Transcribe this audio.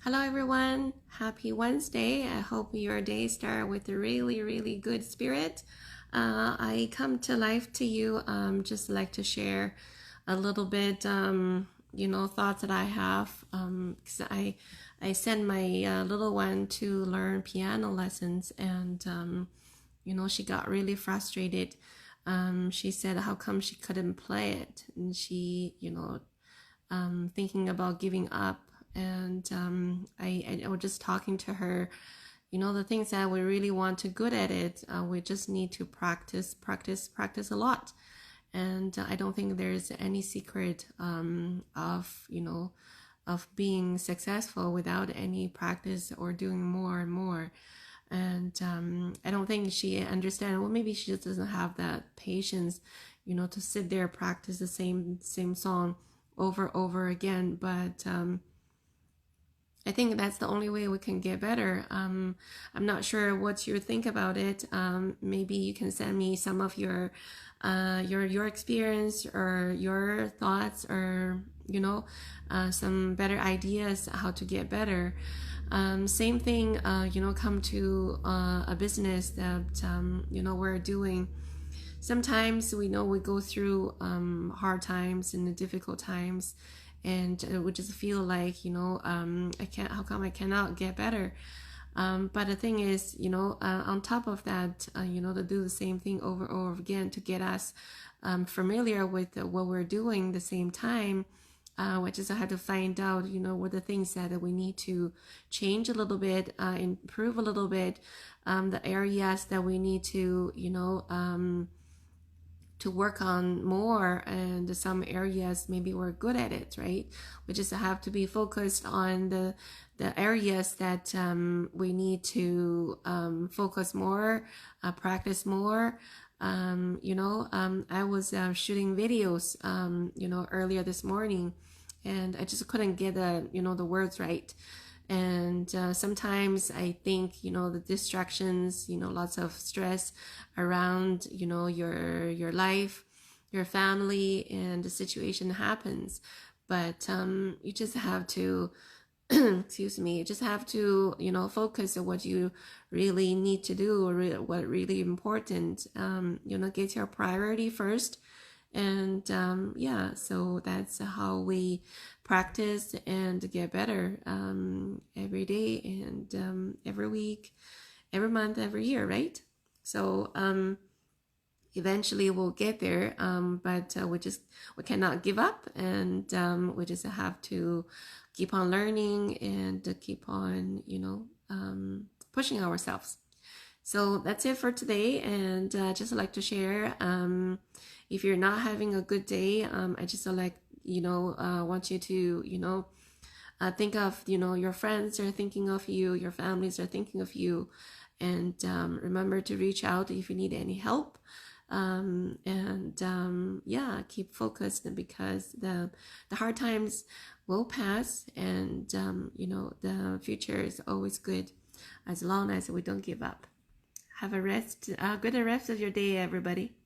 Hello everyone, happy Wednesday. I hope your day started with a really good spirit. I come to life to you, just like to share a little bit, thoughts that I have. Because I send my little one to learn piano lessons, and she got really frustrated. She said, "How come she couldn't play it?" And she, thinking about giving up. And I was just talking to her, the things that we really want to good at it, we just need to practice a lot. And I don't think there's any secret of being successful without any practice or doing more and more. And I don't think she understands. Well, maybe she just doesn't have that patience, to sit there practice the same song over again. But I think that's the only way we can get better. I'm not sure what you think about it. Maybe you can send me some of your experience or your thoughts, or some better ideas how to get better. Same thing, come to a business that we're doing. Sometimes we know we go through hard times and difficult times, and we just feel like I can't. How come I cannot get better? But the thing is, on top of that, to do the same thing over and over again to get us familiar with what we're doing the same time. We just have to find out, what the things that we need to change a little bit, improve a little bit, the areas that we need to work on more, and some areas maybe we're good at it, right? We just have to be focused on the areas that we need to focus more, practice more. I was shooting videos earlier this morning, and I just couldn't get the words right. And sometimes I think the distractions, lots of stress around your life, your family, and the situation happens. But you just have to excuse me, you just have to focus on what you really need to do, or what really important. Get your priority first. And so that's how we practice and get better every day, and every week, every month, every year, right? So eventually we'll get there, but we cannot give up, and we just have to keep on learning and keep on pushing ourselves. So that's it for today, and just like to share, if you're not having a good day, I just want you to think of your friends are thinking of you, your families are thinking of you, and remember to reach out if you need any help. Keep focused, because the hard times will pass, and the future is always good as long as we don't give up. Have a good rest of your day, everybody.